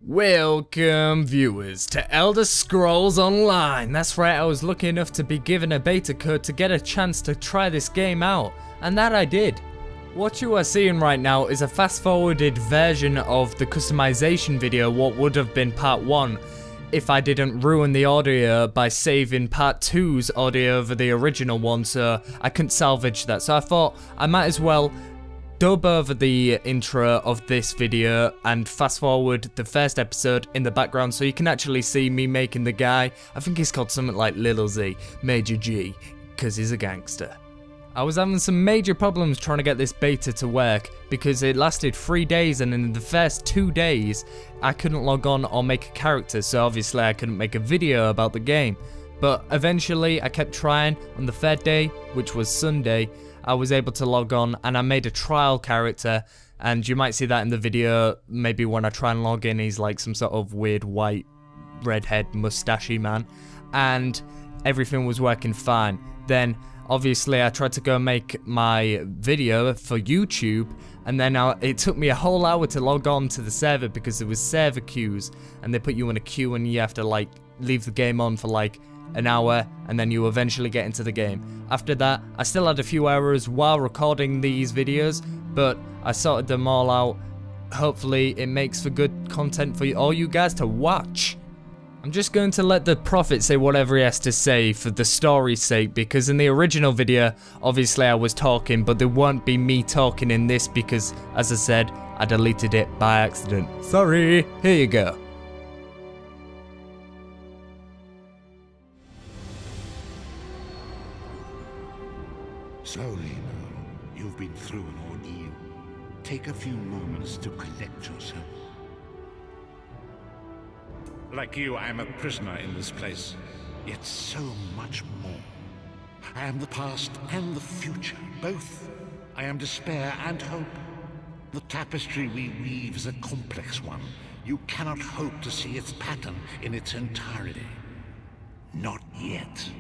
Welcome viewers to Elder Scrolls Online. That's right, I was lucky enough to be given a beta code to get a chance to try this game out, and that I did. What you are seeing right now is a fast forwarded version of the customization video, what would have been part 1 if I didn't ruin the audio by saving part 2's audio over the original one, so I couldn't salvage that. So I thought I might as well dub over the intro of this video and fast forward the first episode in the background so you can actually see me making the guy. I think he's called something like Little Z, Major G, because he's a gangster. I was having some major problems trying to get this beta to work because it lasted 3 days, and in the first 2 days I couldn't log on or make a character, so obviously I couldn't make a video about the game. But eventually I kept trying. On the 3rd day, which was Sunday, I was able to log on and I made a trial character, and you might see that in the video. Maybe when I try and log in, he's like some sort of weird white redhead mustachy man, and everything was working fine. Then obviously I tried to go make my video for YouTube, and then it took me a whole hour to log on to the server because there was server queues, and they put you in a queue and you have to like leave the game on for like an hour, and then you eventually get into the game. After that, I still had a few hours while recording these videos, but I sorted them all out. Hopefully it makes for good content for all you guys to watch. I'm just going to let the prophet say whatever he has to say for the story's sake, because in the original video, obviously I was talking, but there won't be me talking in this because, as I said, I deleted it by accident. Sorry, here you go. Slowly now, you've been through an ordeal. Take a few moments to collect yourself. Like you, I am a prisoner in this place, yet so much more. I am the past and the future, both. I am despair and hope. The tapestry we weave is a complex one. You cannot hope to see its pattern in its entirety. Not yet.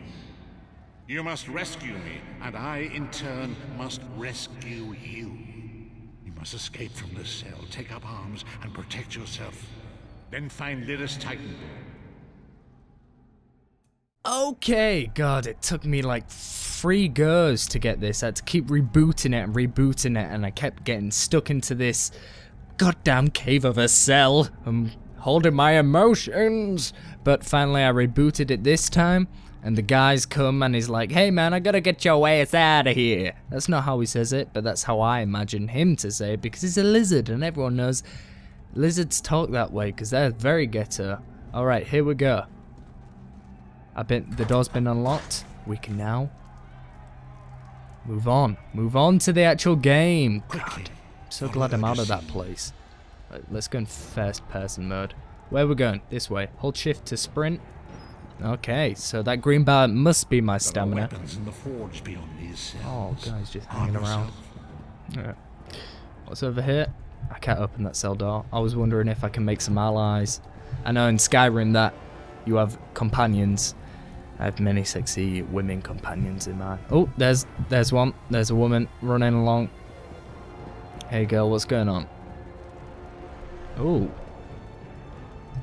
You must rescue me, and I, in turn, must rescue you. You must escape from this cell, take up arms, and protect yourself. Then find Lyrus Titan. Okay, God, it took me like 3 goes to get this. I had to keep rebooting it, and I kept getting stuck into this goddamn cave of a cell. I'm holding my emotions. But finally I rebooted it this time. And the guys come and he's like, hey man, I gotta get your ass out of here. That's not how he says it, but that's how I imagine him to say it, because he's a lizard and everyone knows lizards talk that way because they're very ghetto. Alright, here we go. The door's been unlocked. We can now move on. Move on to the actual game. God, I'm so glad I'm out of that place. Right, let's go in first person mode. Where are we going? This way. Hold shift to sprint. Okay, so that green bar must be my stamina. Oh, guys, just hanging around. Right. What's over here? I can't open that cell door. I was wondering if I can make some allies. I know in Skyrim that you have companions. I have many sexy women companions in mine. Oh, there's one. There's a woman running along. Hey girl, what's going on? Oh.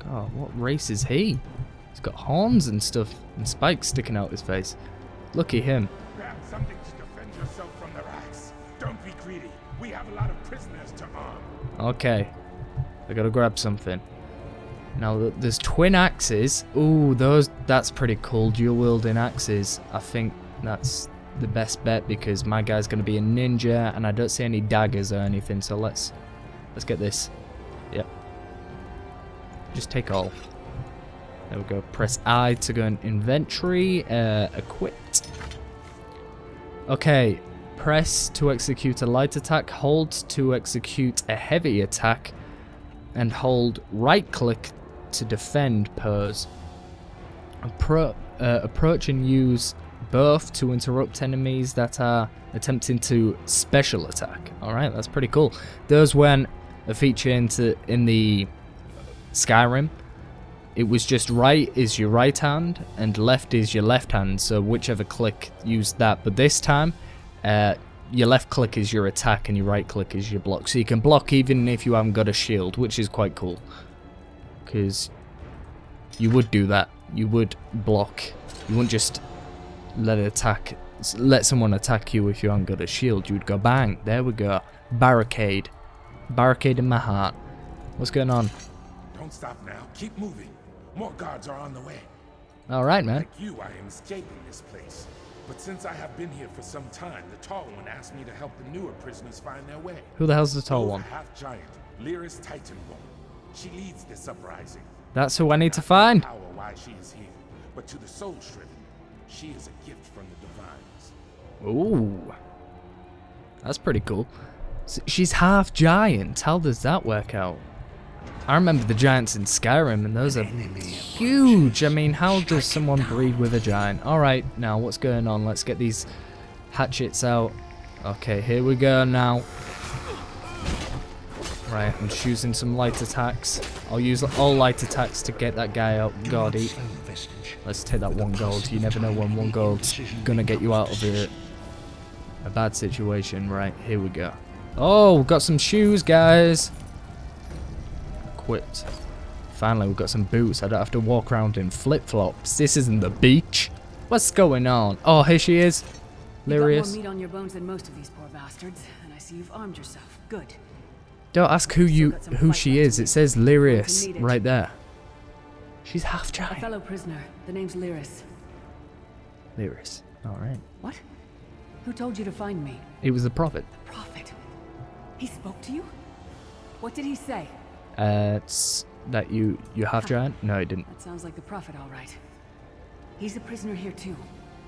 God, what race is he? He's got horns and stuff and spikes sticking out his face. Lucky him. Grab something to defend yourself from the rats. Don't be greedy. We have a lot of prisoners to arm. Okay. I gotta grab something. Now there's twin axes. Ooh, that's pretty cool. Dual wielding axes. I think that's the best bet because my guy's gonna be a ninja and I don't see any daggers or anything, so let's get this. Yep. Just take all. There we go. Press I to go in inventory. Equipped. Okay. Press to execute a light attack. Hold to execute a heavy attack. And hold right click to defend pose. Approach and use both to interrupt enemies that are attempting to special attack. Alright, that's pretty cool. Those weren't a feature in the Skyrim. It was just right is your right hand and left is your left hand, so whichever click used that. But this time, your left click is your attack and your right click is your block. So you can block even if you haven't got a shield, which is quite cool. Because you would do that. You would block. You wouldn't just let someone attack you if you haven't got a shield. You would go bang. There we go. Barricade. Barricade in my heart. What's going on? Don't stop now. Keep moving. More guards are on the way. Alright, man. Like you, I am escaping this place. But since I have been here for some time, the tall one asked me to help the newer prisoners find their way. Who the hell's the tall one? Half-giant, Lyris Titanborn. She leads this uprising. That's who I need to find. Power why she is here, but to the soul-shriven, she is a gift from the divines. Ooh. That's pretty cool. So she's half giant. How does that work out? I remember the giants in Skyrim, and those are huge. I mean, how does someone breed with a giant? Alright, now what's going on? Let's get these hatchets out. Okay, here we go now. Right, I'm choosing some light attacks. I'll use all light attacks to get that guy out. God, let's take that 1 gold. You never know when 1 gold's gonna get you out of a bad situation. Right, here we go. Oh, we've got some shoes, guys. Equipped. Finally, we've got some boots. I don't have to walk around in flip-flops. This isn't the beach. What's going on? Oh, here she is. Lyris. You've got more meat on your bones than most of these poor bastards, and I see you've armed yourself. Good. Don't ask who she is. It says Lyris right there. She's half giant. A fellow prisoner. The name's Lyris. Lyris. Alright. What? Who told you to find me? It was the Prophet. The Prophet? He spoke to you? What did he say? It's that you're half giant? No, he didn't. That sounds like the Prophet, all right. He's a prisoner here too.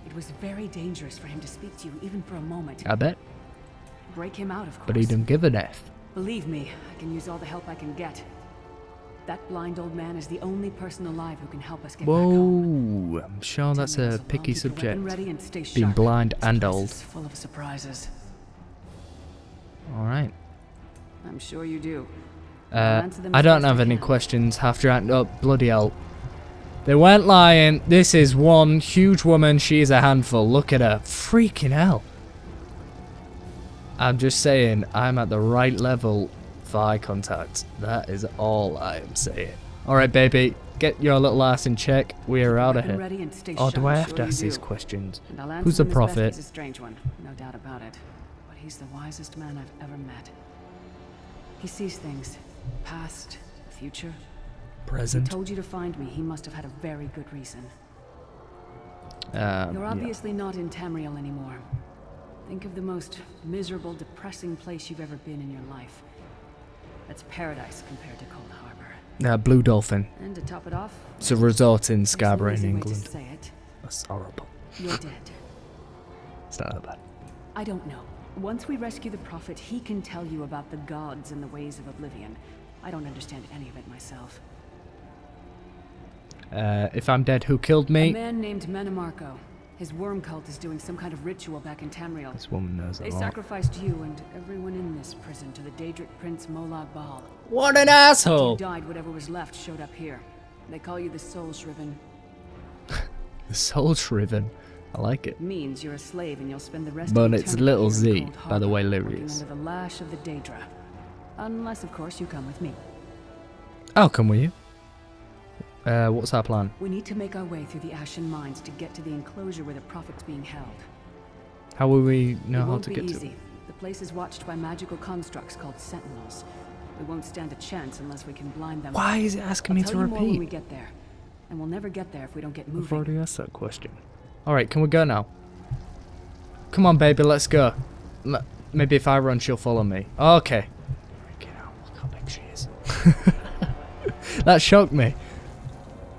It was very dangerous for him to speak to you, even for a moment. I bet. Break him out, of course. But he didn't give a F. Believe me, I can use all the help I can get. That blind old man is the only person alive who can help us get back home. Whoa, I'm sure that's a picky Keep your weapon subject. ready and stay Being sharp. blind This and place old. is full of surprises. Alright. I'm sure you do. I don't have any questions. Half giant. Oh, bloody hell. They weren't lying. This is one huge woman. She is a handful. Look at her. Freaking hell. I'm just saying, I'm at the right level for eye contact. That is all I am saying. Alright, baby. Get your little ass in check. We are out of here. Oh, do I have to ask these questions? Who's the Prophet? He's a strange one, no doubt about it. But he's the wisest man I've ever met. He sees things. Past, future. Present. He told you to find me. He must have had a very good reason. You're Yeah. obviously not in Tamriel anymore. Think of the most miserable, depressing place you've ever been in your life. That's paradise compared to Cold Harbor. Blue Dolphin. And to top it off, It's a resort in there's no Scarborough in easy way to England. say it. That's horrible. You're dead. It's not that bad. I don't know. Once we rescue the Prophet, he can tell you about the gods and the ways of oblivion. I don't understand any of it myself. If I'm dead, who killed A me? man named Menamarco. His worm cult is doing some kind of ritual back in Tamriel. This woman knows a They lot. sacrificed you and everyone in this prison to the Daedric Prince Molag Bal. What an You asshole! died, whatever was left showed up here. They call you the Soul Shriven. The Soul Shriven. I like it. Means you're a slave and you'll spend the rest But of it's eternity little here in Z, Cold by the way, Harbor, working Lyrius. under the lash of the Daedra. Unless, of course, you come with me. I'll come with you. What's our plan? We need to make our way through the Ashen Mines to get to the enclosure where the Prophet's being held. How will we know It how won't to be get to easy. it? The place is watched by magical constructs called Sentinels. We won't stand a chance unless we can blind them. Why is it asking me I'll to tell you more when we repeat? get there. And we'll never get there if we don't get I've moving. already asked that question. Alright, can we go now? Come on, baby, let's go. Maybe if I run, she'll follow me. Okay. Freaking hell, look how big she is. That shocked me.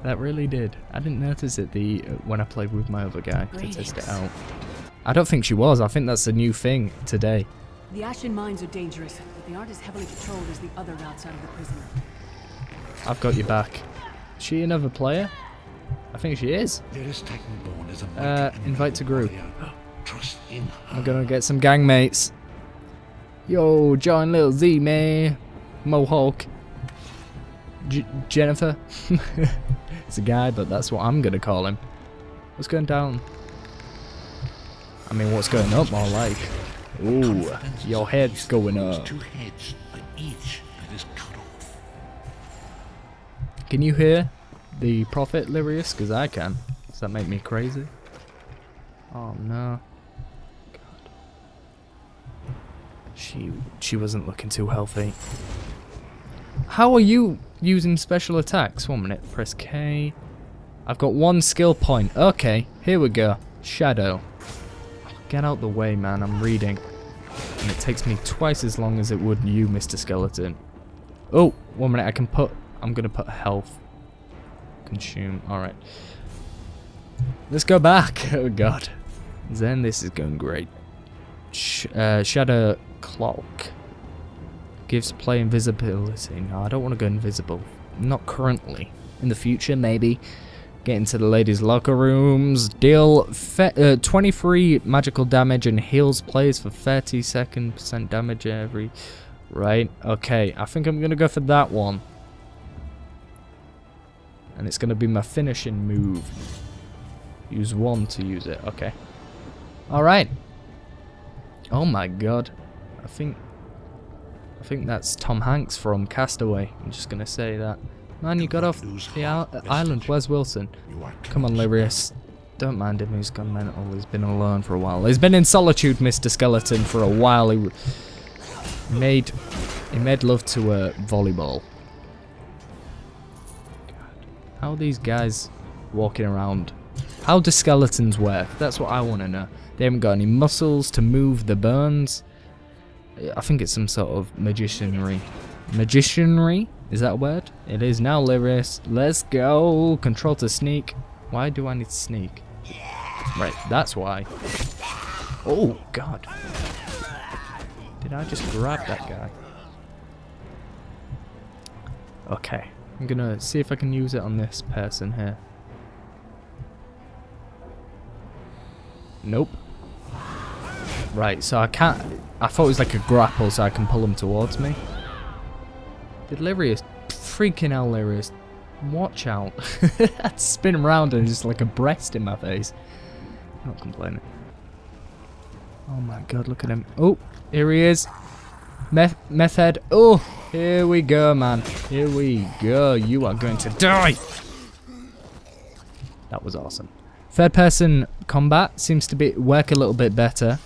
That really did. I didn't notice it when I played with my other guy to test it out. I don't think she was. I think that's a new thing today. The Ashen Mines are dangerous, but they aren't as heavily patrolled as the other routes out of the prison. I've got your back. Is she another player? I think she is. Lyris Titanborn is a mighty enemy Invite to group. warrior. Trust in her. I'm gonna get some gang mates. Yo, join Lil Z, man. Mohawk. Jennifer. It's a guy, but that's what I'm gonna call him. What's going down? I mean, what's going up more like? Ooh, your head's going up. 2 heads for each that is cut off. Can you hear the prophet, Lyrius? Because I can. Does that make me crazy? Oh no. God. She wasn't looking too healthy. How are you using special attacks? 1 minute. Press K. I've got 1 skill point. Okay, here we go. Shadow. Get out the way, man. I'm reading. And it takes me twice as long as it would you, Mr. Skeleton. Oh, 1 minute. I'm gonna put health. Consume. Alright. Let's go back. Oh god. Then this is going great. Shadow Cloak. Gives play invisibility. No, I don't want to go invisible. Not currently. In the future, maybe. Get into the ladies' locker rooms. Deal 23 magical damage and heals players for 32% damage every... Right, okay. I think I'm going to go for that one. And it's going to be my finishing move. Use 1 to use it. Okay. Alright. Oh my god. I think that's Tom Hanks from Castaway. I'm just going to say that. Man, you got off the island. Where's Wilson? Come on, Lyrius. Don't mind him. He's gone mental. He's been alone for a while. He's been in solitude, Mr. Skeleton, for a while. He made love to volleyball. God. How are these guys walking around? How do skeletons work? That's what I want to know. They haven't got any muscles to move the bones. I think it's some sort of magicianry. Magicianry? Is that a word? It is now, Lyrius. Let's go. Control to sneak. Why do I need to sneak? Right, that's why. Oh, God. Did I just grab that guy? Okay. I'm gonna see if I can use it on this person here. Nope. Right, so I can't... I thought it was like a grapple so I can pull him towards me. Did Lyrius... Freaking hell, Lyrius. Watch out. I'd spin around and just like a breast in my face. I'm not complaining. Oh my god, look at him. Oh, here he is. Meth head. Oh, here we go, man. Here we go. You are going to die. That was awesome. Third person combat seems to work a little bit better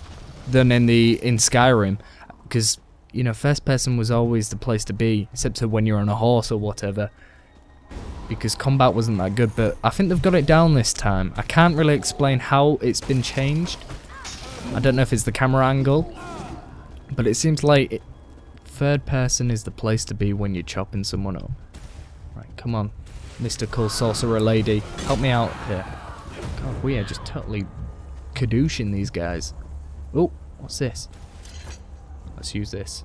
than in Skyrim, because you know, first person was always the place to be, except for when you're on a horse or whatever, because combat wasn't that good. But I think they've got it down this time. I can't really explain how it's been changed. I don't know if it's the camera angle, but it seems like third person is the place to be when you're chopping someone up. Right, come on, Mr. Cool Sorcerer Lady, help me out here. God, we are just totally kadooshing these guys. Oh, what's this? Let's use this.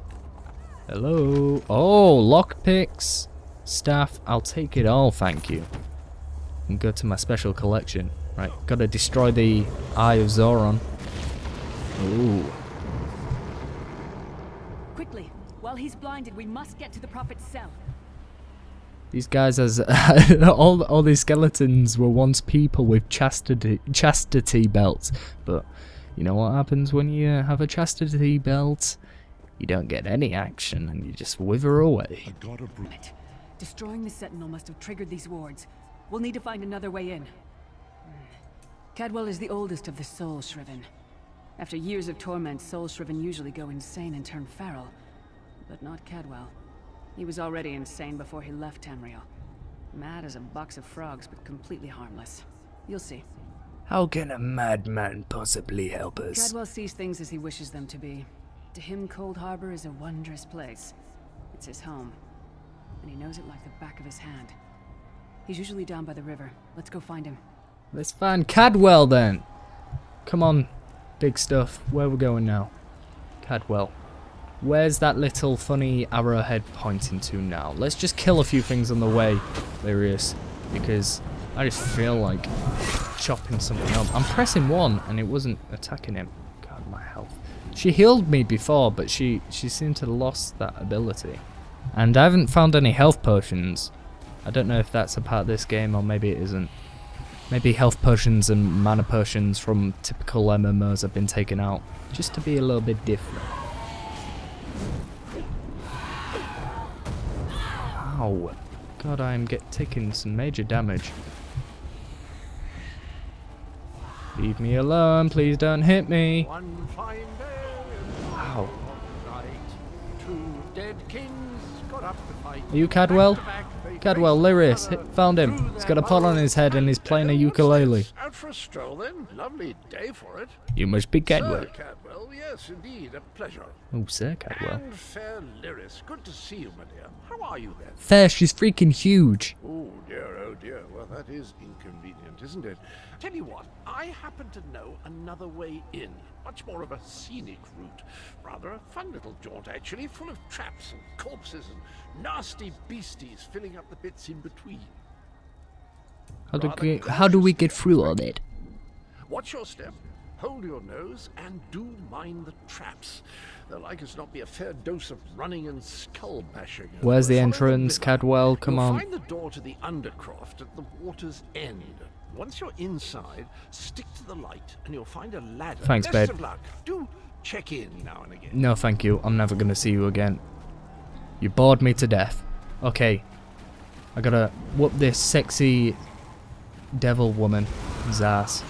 Hello. Oh, lockpicks, staff. I'll take it all, thank you. And go to my special collection. Right, gotta destroy the Eye of Zoron. Ooh. Quickly, while he's blinded, we must get to the prophet's cell. These guys, as all these skeletons were once people with chastity belts, but you know what happens when you have a chastity belt? You don't get any action and you just wither away. Destroying the Sentinel must have triggered these wards. We'll need to find another way in. Cadwell is the oldest of the Soul Shriven. After years of torment, Soul Shriven usually go insane and turn feral. But not Cadwell. He was already insane before he left Tamriel. Mad as a box of frogs, but completely harmless. You'll see. How can a madman possibly help us? Cadwell sees things as he wishes them to be. To him, Cold Harbor is a wondrous place. It's his home. And he knows it like the back of his hand. He's usually down by the river. Let's go find him. Let's find Cadwell then. Come on, big stuff. Where we're going now? Cadwell. Where's that little funny arrowhead pointing to now? Let's just kill a few things on the way, Lyrius, because I just feel like chopping something up. I'm pressing 1 and it wasn't attacking him. God, my health. She healed me before, but she seemed to have lost that ability. And I haven't found any health potions. I don't know if that's a part of this game or maybe it isn't. Maybe health potions and mana potions from typical MMOs have been taken out, just to be a little bit different. Ow. God, I'm taking some major damage. Leave me alone, please don't hit me. One fine day. Wow. Right. Two dead kings got up to fight. Are you Cadwell? Back to back, they Cadwell, faced Lyris, each other, found him. drew He's their got a pot on his head and he's playing a ukulele. Out for a stroll then. Lovely day for it. You must be Cadwell. Sir Cadwell, yes, indeed, a pleasure. Oh, Sir Cadwell. And fair Lyris, good to see you, my dear. How are you then? Fair, she's freaking huge. Oh dear. Well, that is inconvenient, isn't it? Tell you what, I happen to know another way in. Much more of a scenic route. Rather a fun little jaunt, actually, full of traps and corpses and nasty beasties filling up the bits in between. How do we get through all that? Watch your step, hold your nose, and do mind the traps. There'll like as not be a fair dose of running and skull bashing. Where's the Follow entrance, river. Cadwell? Come You'll on. find the door to the undercroft at the water's end. Once you're inside, stick to the light, and you'll find a ladder. Thanks, Best babe. of luck. Do check in now and again. No, thank you. I'm never gonna see you again. You bored me to death. Okay. I gotta whoop this sexy devil woman's ass.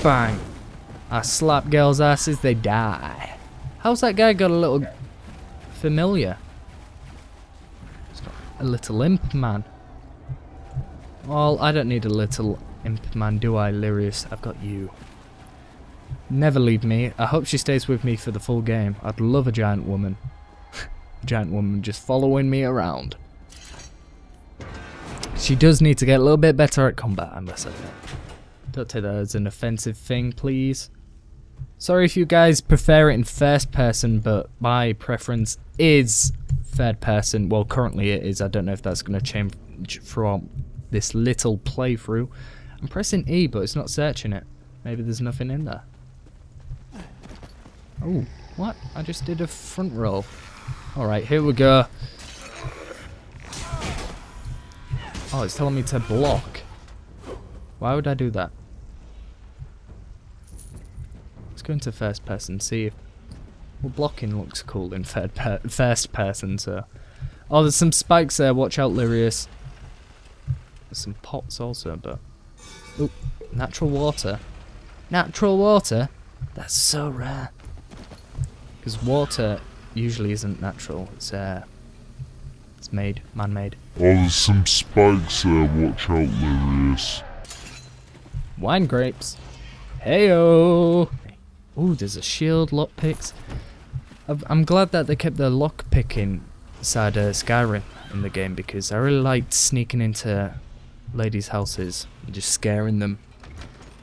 Bang. I slap girls' asses, they die. How's that guy got a little familiar? He's got a little imp man. Well, I don't need a little imp man, do I, Lyrius? I've got you. Never leave me. I hope she stays with me for the full game. I'd love a giant woman. A giant woman just following me around. She does need to get a little bit better at combat, I must admit. Don't take that as an offensive thing, please. Sorry if you guys prefer it in first person, but my preference is third person. Well, currently it is. I don't know if that's going to change throughout this little playthrough. I'm pressing E, but it's not searching it. Maybe there's nothing in there. Oh, what? I just did a front roll. Alright, here we go. Oh, it's telling me to block. Why would I do that? Let's go into first person, see if... Well, blocking looks cool in first person, so... Oh, there's some spikes there, watch out, Lyrius. There's some pots also, but... Oh, natural water. Natural water? That's so rare. Because water usually isn't natural, it's made, man-made. Oh, there's some spikes there, watch out, Lyrius. Wine grapes. Heyo! Ooh, there's a shield, lockpicks. I'm glad that they kept the lockpicking side of Skyrim in the game, because I really liked sneaking into ladies' houses and just scaring them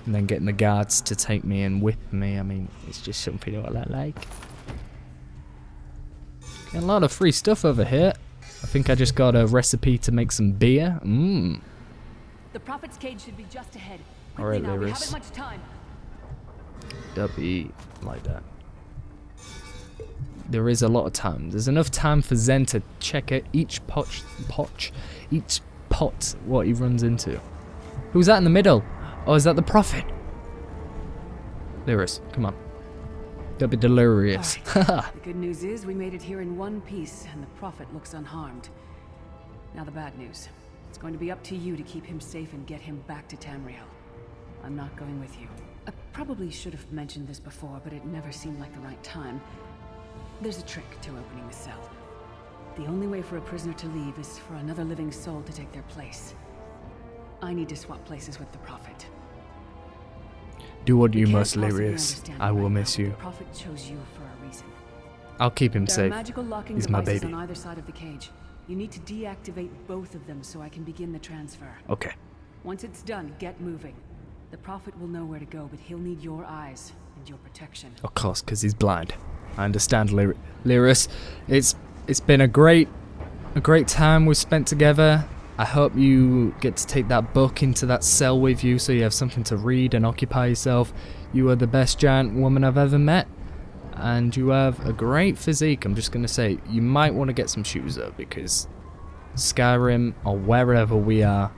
and then getting the guards to take me and whip me. I mean, it's just something that I like. Getting a lot of free stuff over here. I think I just got a recipe to make some beer. Mmm. The Prophet's cage should be just ahead. Alright, Quickly now, we Lyris. haven't much time. Don't be like that. There is a lot of time. There's enough time for Zen to check it each pot what he runs into. Who's that in the middle? Oh, is that the Prophet? Lyris, come on. Don't be delirious. The good news is we made it here in one piece, and the Prophet looks unharmed. Now the bad news. It's going to be up to you to keep him safe and get him back to Tamriel. I'm not going with you. I probably should have mentioned this before, but it never seemed like the right time. There's a trick to opening the cell. The only way for a prisoner to leave is for another living soul to take their place. I need to swap places with the Prophet. Do what you Can't must, possibly Lyrius. understand I will right miss now, you. The Prophet chose you for a reason. I'll keep him There are safe. magical locking He's my devices baby. on either side of the cage. You need to deactivate both of them so I can begin the transfer. Okay. Once it's done, get moving. The Prophet will know where to go, but he'll need your eyes and your protection. Of course, because he's blind. I understand, Lyris. It's been a great time we've spent together. I hope you get to take that book into that cell with you so you have something to read and occupy yourself. You are the best giant woman I've ever met. And you have a great physique. I'm just going to say, you might want to get some shoes though, because Skyrim, or wherever we are,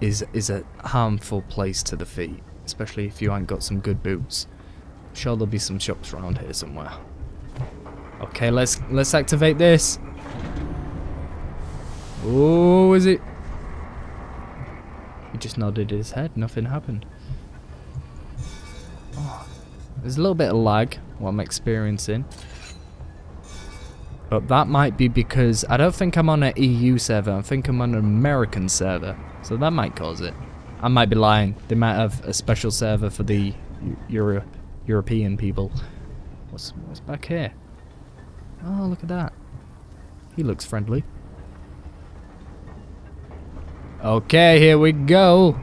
is a harmful place to the feet. Especially if you ain't got some good boots. I'm sure there'll be some shops around here somewhere. Okay, let's activate this. Oh, is it? He just nodded his head. Nothing happened. Oh, there's a little bit of lag, what I'm experiencing. But that might be because I don't think I'm on an EU server. I think I'm on an American server. So that might cause it. I might be lying. They might have a special server for the European people. What's back here? Oh, look at that. He looks friendly. Okay, here we go.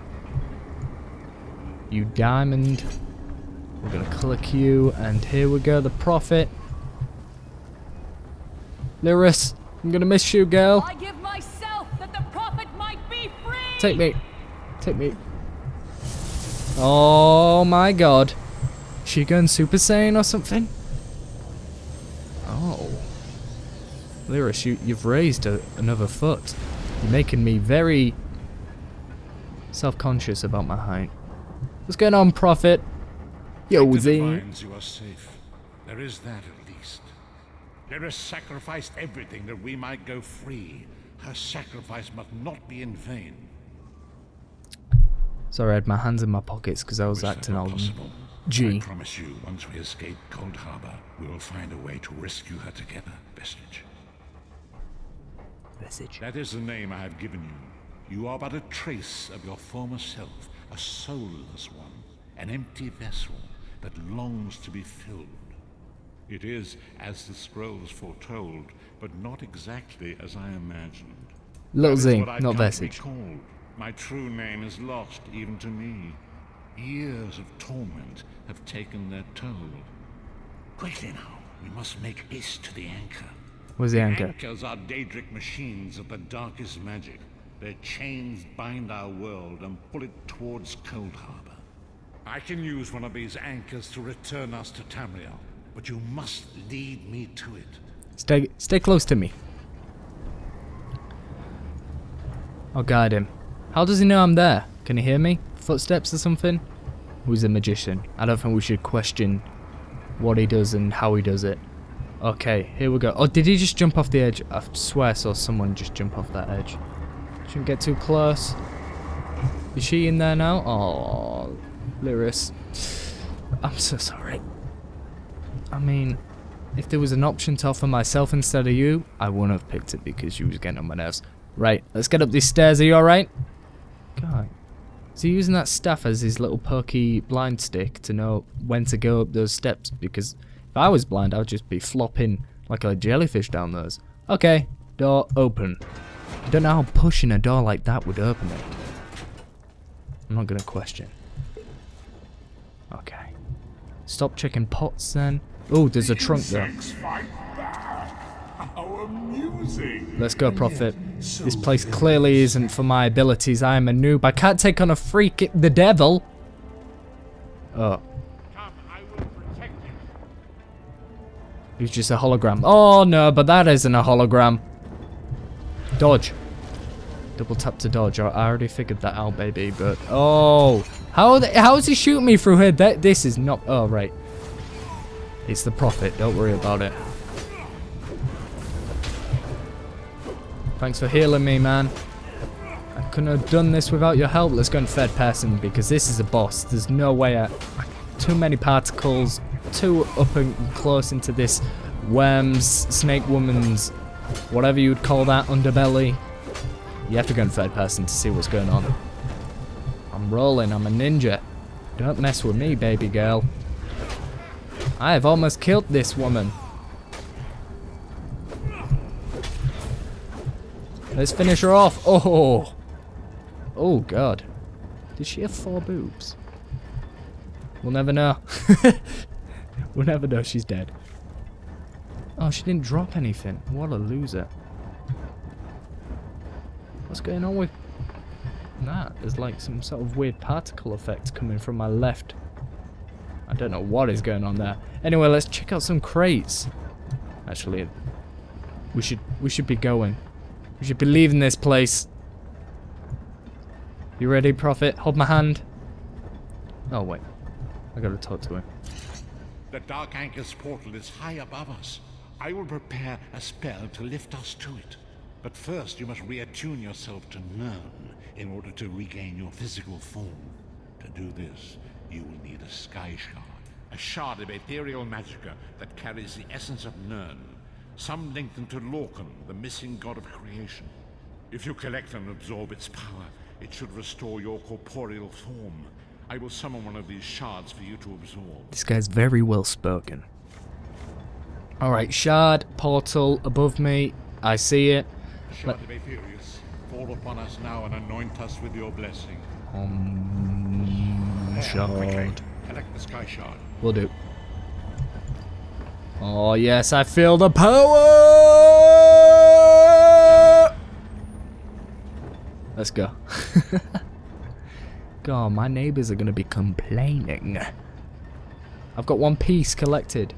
You diamond. We're gonna click you, and here we go, the prophet. Lyris, I'm gonna miss you, girl. I give myself that the prophet might be free. Take me. Take me. Oh my god. Is she going Super Saiyan or something? Oh. Lyris, you've raised another foot. You're making me very self-conscious about my height. What's going on, prophet? Yo, Z. You are safe. There is that at least. Lyris sacrificed everything that we might go free. Her sacrifice must not be in vain. Sorry, I had my hands in my pockets because I was acting all G. I promise you, once we escape Cold Harbor, we will find a way to rescue her together, Vestige. Vestige. That is the name I have given you. You are but a trace of your former self, a soulless one, an empty vessel that longs to be filled. It is as the scrolls foretold, but not exactly as I imagined. Little Z, not Vestige. My true name is lost even to me. Years of torment have taken their toll. Quickly now, we must make haste to the anchor. Where's the anchor? Anchors are Daedric machines of the darkest magic. Their chains bind our world and pull it towards Cold Harbor. I can use one of these anchors to return us to Tamriel, but you must lead me to it. Stay close to me. I'll guide him. How does he know I'm there? Can he hear me? Footsteps or something? Who's a magician? I don't think we should question what he does and how he does it. Okay, here we go. Oh, did he just jump off the edge? I swear I saw someone just jump off that edge. Shouldn't get too close. Is she in there now? Oh, Lyris. I'm so sorry. I mean, if there was an option to offer myself instead of you, I wouldn't have picked it because you was getting on my nerves. Right, let's get up these stairs. Are you alright? God. Is he using that staff as his little pokey blind stick to know when to go up those steps? Because if I was blind, I would just be flopping like a jellyfish down those. Okay, door open. I don't know how pushing a door like that would open it. I'm not going to question. Okay. Stop checking pots then. Oh, there's a trunk there. Let's go, prophet. This place clearly isn't for my abilities. I am a noob. I can't take on a freak, the devil. Oh. Come, I will protect you. He's just a hologram. Oh no, but that isn't a hologram. Dodge. Double tap to dodge. I already figured that out, baby. But oh, how is he shooting me through here? This is not. Oh right. It's the prophet. Don't worry about it. Thanks for healing me, man. I couldn't have done this without your help. Let's go in third person because this is a boss. There's no way. Too many particles. Too up and close into this worm's, snake woman's, whatever you would call that, underbelly. You have to go in third person to see what's going on. I'm rolling. I'm a ninja. Don't mess with me, baby girl. I have almost killed this woman. Let's finish her off. Oh. Oh, God. Did she have 4 boobs? We'll never know. We'll never know she's dead. Oh, she didn't drop anything. What a loser. What's going on with that? There's like some sort of weird particle effect coming from my left. I don't know what is going on there. Anyway, let's check out some crates. Actually, we should be going. We should be leaving this place. You ready, prophet? Hold my hand. Oh wait, I gotta talk to him. The Dark Anchor's portal is high above us. I will prepare a spell to lift us to it. But first, you must reattune yourself to Nern in order to regain your physical form. To do this, you will need a sky shard. A shard of ethereal magicka that carries the essence of Nern. Some link them to Lorcan, the missing god of creation. If you collect and absorb its power, it should restore your corporeal form. I will summon one of these shards for you to absorb. This guy's very well spoken. Alright, shard, portal above me. I see it. Shard of Aetherius, fall upon us now and anoint us with your blessing. Shard. Quickly, collect the sky shard. Will do. Oh yes, I feel the power! Let's go. God, my neighbours are going to be complaining. I've got one piece collected.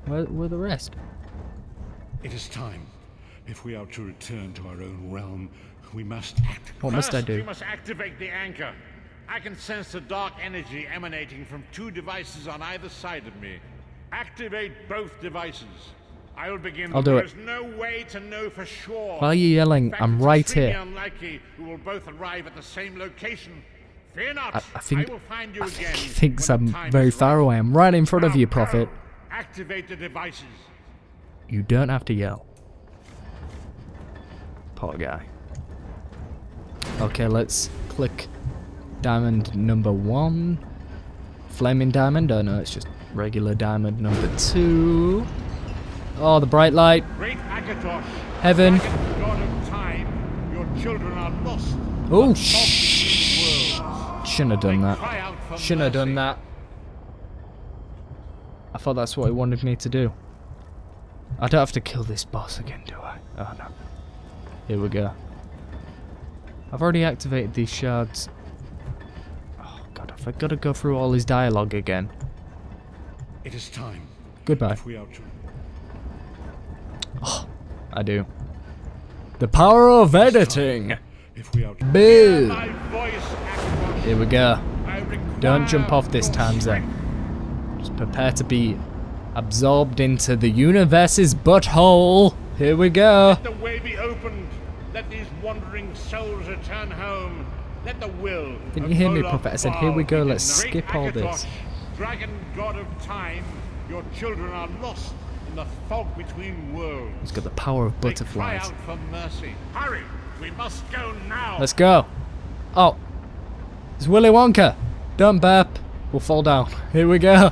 Where the rest? It is time. If we are to return to our own realm, we must act. What must I do? You must activate the anchor. I can sense the dark energy emanating from 2 devices on either side of me. Activate both devices. I will begin. I'll do it. There's no way to know for sure. Why are you yelling? In fact, I'm it's right here. unlikely we will both arrive at the same location. Fear not. I think will find you again he thinks when the I'm time very is far right. away. I'm right in front of Now, you, Prophet. go. Activate the devices. You don't have to yell. Poor guy. Okay, let's click diamond number 1. Flaming diamond? Oh no, it's just regular diamond number 2. Oh, the bright light. Great Akatosh, Heaven. dragon god of time, your children are lost. Oh, Worlds. shouldn't have done They that. cry out for Shouldn't have done mercy. that. I thought that's what he wanted me to do. I don't have to kill this boss again, do I? Oh no. Here we go. I've already activated these shards. Oh god, have I got to go through all his dialogue again? It is time. Goodbye. If we are to I do. The power of editing! If we are to Boo! my voice, Akatosh, Here we go. I require Don't jump off this your time, Zen. strength. Just prepare to be absorbed into the universe's butthole. Here we go. Let the way be opened. Let these wandering souls return home. Let the will. Didn't of you hear me, Olaf Prophet? I said, Baal here we go, be let's denied. skip all Great this. Akatosh, dragon god of time, your children are lost in the fog between worlds. He's got the power of They butterflies. cry out for mercy. Hurry! We must go now. Let's go. Oh. It's Willy Wonka. Don't burp. We'll fall down. Here we go.